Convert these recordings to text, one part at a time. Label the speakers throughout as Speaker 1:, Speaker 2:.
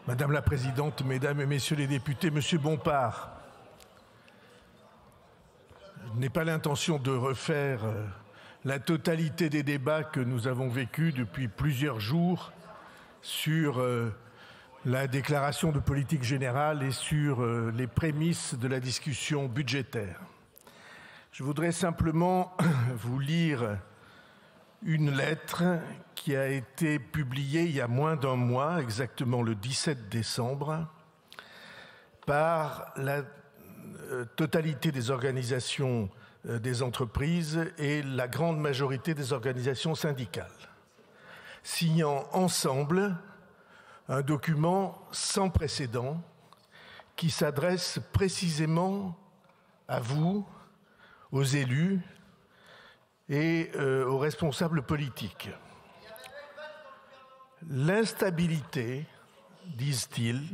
Speaker 1: Madame la Présidente, Mesdames et Messieurs les députés, Monsieur Bompard, je n'ai pas l'intention de refaire la totalité des débats que nous avons vécus depuis plusieurs jours sur la déclaration de politique générale et sur les prémices de la discussion budgétaire. Je voudrais simplement vous lire une lettre qui a été publiée il y a moins d'un mois, exactement le 17 décembre, par la totalité des organisations des entreprises et la grande majorité des organisations syndicales, signant ensemble un document sans précédent qui s'adresse précisément à vous, aux élus et aux responsables politiques. L'instabilité, disent-ils,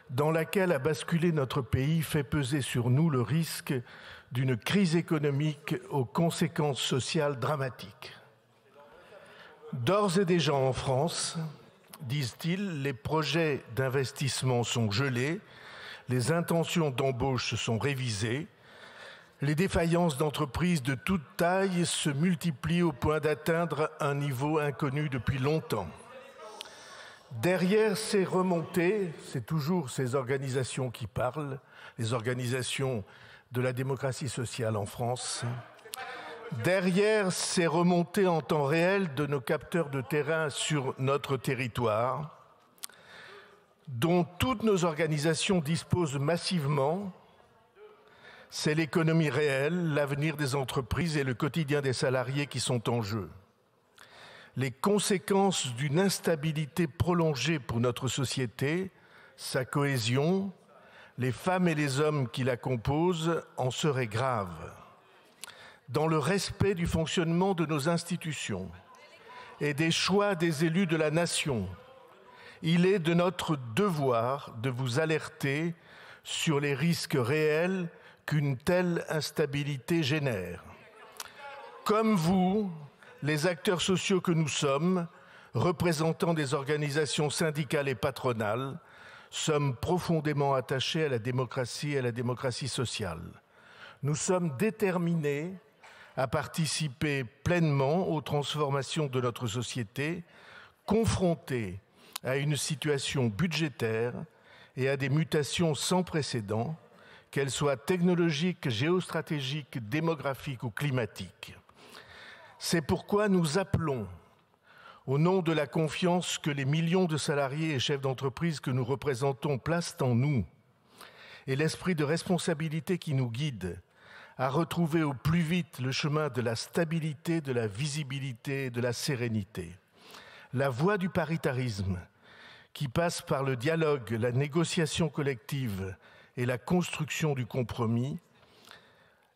Speaker 1: dans laquelle a basculé notre pays fait peser sur nous le risque d'une crise économique aux conséquences sociales dramatiques. D'ores et déjà en France, disent-ils, les projets d'investissement sont gelés, les intentions d'embauche sont révisées, les défaillances d'entreprises de toute taille se multiplient au point d'atteindre un niveau inconnu depuis longtemps. Derrière ces remontées, c'est toujours ces organisations qui parlent, les organisations de la démocratie sociale en France. Derrière ces remontées en temps réel de nos capteurs de terrain sur notre territoire, dont toutes nos organisations disposent massivement, c'est l'économie réelle, l'avenir des entreprises et le quotidien des salariés qui sont en jeu. Les conséquences d'une instabilité prolongée pour notre société, sa cohésion, les femmes et les hommes qui la composent en seraient graves. Dans le respect du fonctionnement de nos institutions et des choix des élus de la nation, il est de notre devoir de vous alerter sur les risques réels qu'une telle instabilité génère. Comme vous, les acteurs sociaux que nous sommes, représentants des organisations syndicales et patronales, sommes profondément attachés à la démocratie et à la démocratie sociale. Nous sommes déterminés à participer pleinement aux transformations de notre société, confrontés à une situation budgétaire et à des mutations sans précédent, qu'elles soient technologiques, géostratégiques, démographiques ou climatiques. C'est pourquoi nous appelons, au nom de la confiance que les millions de salariés et chefs d'entreprise que nous représentons placent en nous, et l'esprit de responsabilité qui nous guide, à retrouver au plus vite le chemin de la stabilité, de la visibilité et de la sérénité. La voie du paritarisme, qui passe par le dialogue, la négociation collective et la construction du compromis,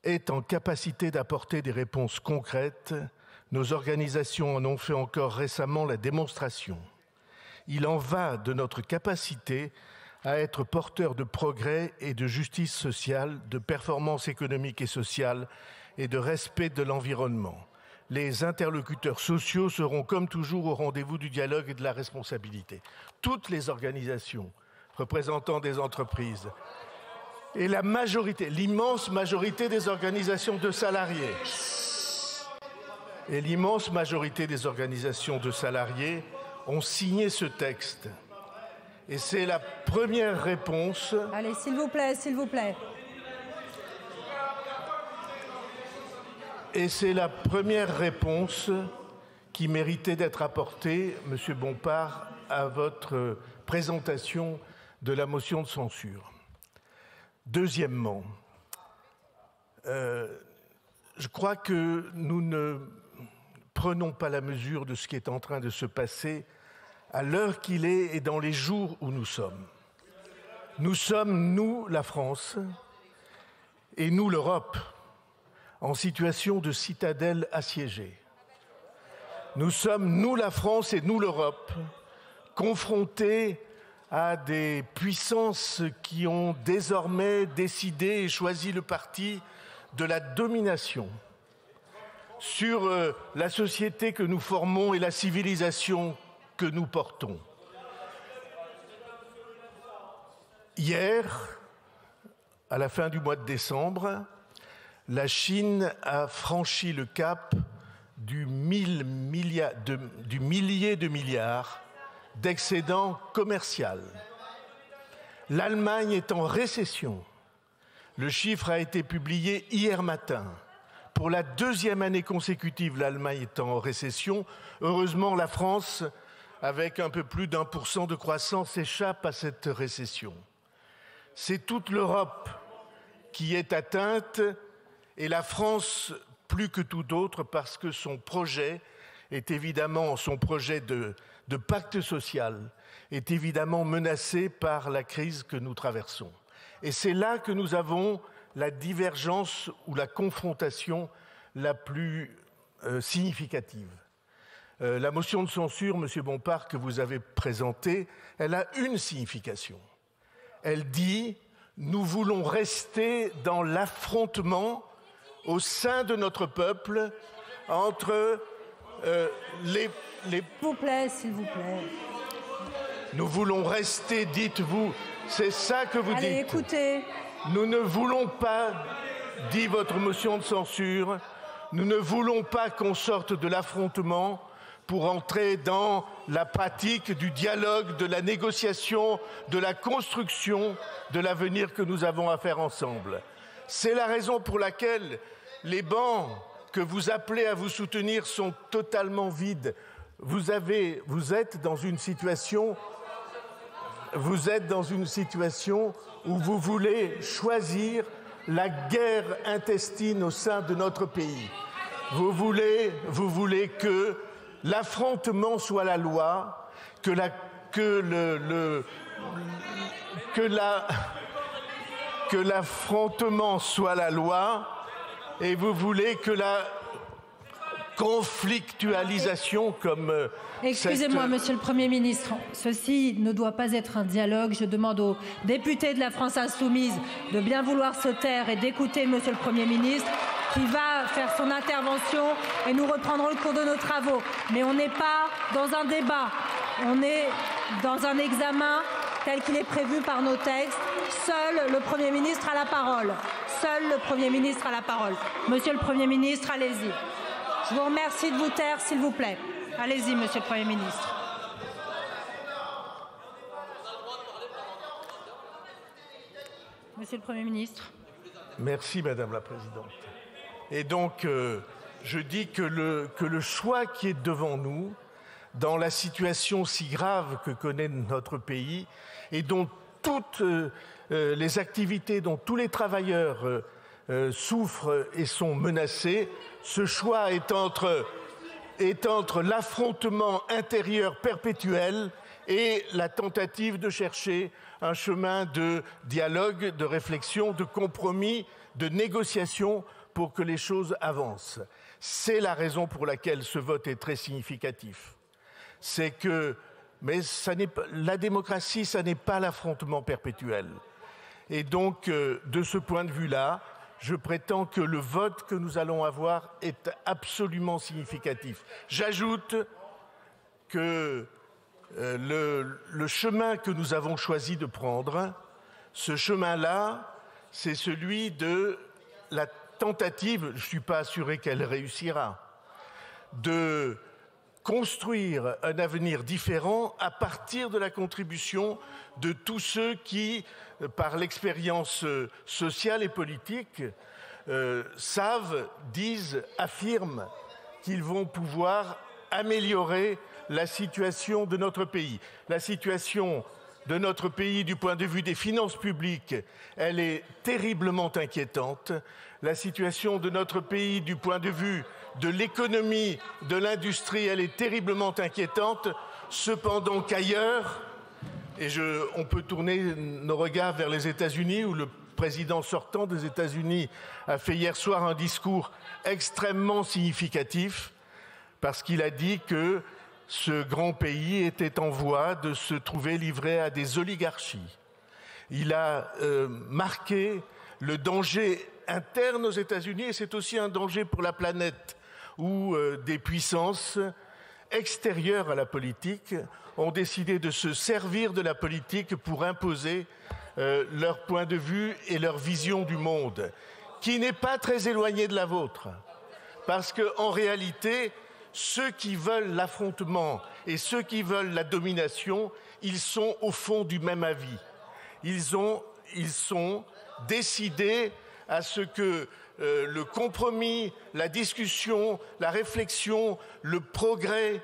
Speaker 1: est en capacité d'apporter des réponses concrètes. Nos organisations en ont fait encore récemment la démonstration. Il en va de notre capacité à être porteurs de progrès et de justice sociale, de performance économique et sociale et de respect de l'environnement. Les interlocuteurs sociaux seront comme toujours au rendez-vous du dialogue et de la responsabilité. Toutes les organisations représentant des entreprises et la majorité, l'immense majorité des organisations de salariés ont signé ce texte. Et c'est la première réponse.
Speaker 2: Allez, s'il vous plaît, s'il vous plaît.
Speaker 1: Et c'est la première réponse qui méritait d'être apportée, Monsieur Bompard, à votre présentation de la motion de censure. Deuxièmement, je crois que nous ne prenons pas la mesure de ce qui est en train de se passer à l'heure qu'il est et dans les jours où nous sommes. Nous sommes, nous, la France, et nous, l'Europe, en situation de citadelle assiégée. Nous sommes, nous, la France et nous, l'Europe, confrontés à des puissances qui ont désormais décidé et choisi le parti de la domination sur la société que nous formons et la civilisation que nous portons. Hier, à la fin du mois de décembre, la Chine a franchi le cap du millier de milliards d'excédent commercial. L'Allemagne est en récession. Le chiffre a été publié hier matin. Pour la deuxième année consécutive, l'Allemagne est en récession. Heureusement, la France, avec un peu plus d'1% de croissance, échappe à cette récession. C'est toute l'Europe qui est atteinte et la France plus que tout autre parce que son projet est évidemment, son projet de pacte social est évidemment menacé par la crise que nous traversons. Et c'est là que nous avons la divergence ou la confrontation la plus significative. La motion de censure, M. Bompard, que vous avez présentée, elle a une signification. Elle dit « Nous voulons rester dans l'affrontement au sein de notre peuple entre les... »
Speaker 2: S'il vous plaît, s'il vous plaît.
Speaker 1: Nous voulons rester, dites-vous, c'est ça que vous
Speaker 2: Allez,
Speaker 1: dites.
Speaker 2: écoutez.
Speaker 1: Nous ne voulons pas, dit votre motion de censure, nous ne voulons pas qu'on sorte de l'affrontement pour entrer dans la pratique du dialogue, de la négociation, de la construction de l'avenir que nous avons à faire ensemble. C'est la raison pour laquelle les bancs que vous appelez à vous soutenir sont totalement vides. Vous êtes dans une situation où vous voulez choisir la guerre intestine au sein de notre pays. Vous voulez que l'affrontement soit la loi, que l'affrontement soit la loi, et vous voulez que la conflictualisation comme...
Speaker 2: Excusez-moi, Monsieur le Premier ministre, ceci ne doit pas être un dialogue. Je demande aux députés de la France Insoumise de bien vouloir se taire et d'écouter Monsieur le Premier ministre qui va faire son intervention et nous reprendrons le cours de nos travaux. Mais on n'est pas dans un débat, on est dans un examen tel qu'il est prévu par nos textes. Seul le Premier ministre a la parole. Seul le Premier ministre a la parole. Monsieur le Premier ministre, allez-y. Je vous remercie de vous taire, s'il vous plaît. Allez-y, Monsieur le Premier ministre. Monsieur le Premier ministre.
Speaker 1: Merci, Madame la Présidente. Et donc, je dis que le choix qui est devant nous, dans la situation si grave que connaît notre pays, et dont toutes les activités, dont tous les travailleurs souffrent et sont menacés, ce choix est entre l'affrontement intérieur perpétuel et la tentative de chercher un chemin de dialogue, de réflexion, de compromis, de négociation pour que les choses avancent. C'est la raison pour laquelle ce vote est très significatif. La démocratie, ça n'est pas l'affrontement perpétuel. Et donc, de ce point de vue-là, je prétends que le vote que nous allons avoir est absolument significatif. J'ajoute que le chemin que nous avons choisi de prendre, ce chemin-là, c'est celui de la tentative, je ne suis pas assuré qu'elle réussira, de construire un avenir différent à partir de la contribution de tous ceux qui, par l'expérience sociale et politique, savent, disent, affirment qu'ils vont pouvoir améliorer la situation de notre pays. La situation de notre pays du point de vue des finances publiques, elle est terriblement inquiétante. La situation de notre pays du point de vue de l'économie, de l'industrie, elle est terriblement inquiétante. Cependant qu'ailleurs, et on peut tourner nos regards vers les États-Unis, où le président sortant des États-Unis a fait hier soir un discours extrêmement significatif, parce qu'il a dit que ce grand pays était en voie de se trouver livré à des oligarchies. Il a marqué le danger interne aux États-Unis, et c'est aussi un danger pour la planète, où des puissances extérieures à la politique ont décidé de se servir de la politique pour imposer leur point de vue et leur vision du monde, qui n'est pas très éloignée de la vôtre. Parce qu'en réalité, ceux qui veulent l'affrontement et ceux qui veulent la domination, ils sont au fond du même avis. Ils sont décidés à ce que le compromis, la discussion, la réflexion, le progrès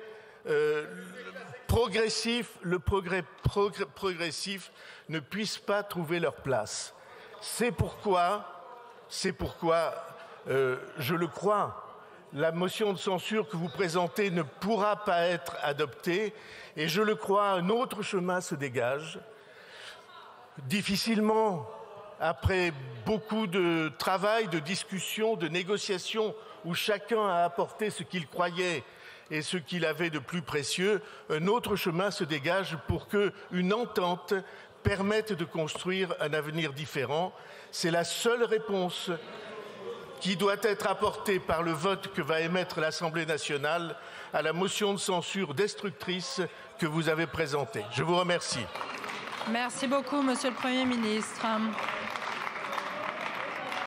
Speaker 1: progressif ne puissent pas trouver leur place. C'est pourquoi, je le crois, la motion de censure que vous présentez ne pourra pas être adoptée et je le crois, un autre chemin se dégage. Difficilement, après beaucoup de travail, de discussion, de négociation, où chacun a apporté ce qu'il croyait et ce qu'il avait de plus précieux, un autre chemin se dégage pour qu'une entente permette de construire un avenir différent. C'est la seule réponse qui doit être apportée par le vote que va émettre l'Assemblée nationale à la motion de censure destructrice que vous avez présentée. Je vous remercie.
Speaker 2: Merci beaucoup, Monsieur le Premier ministre.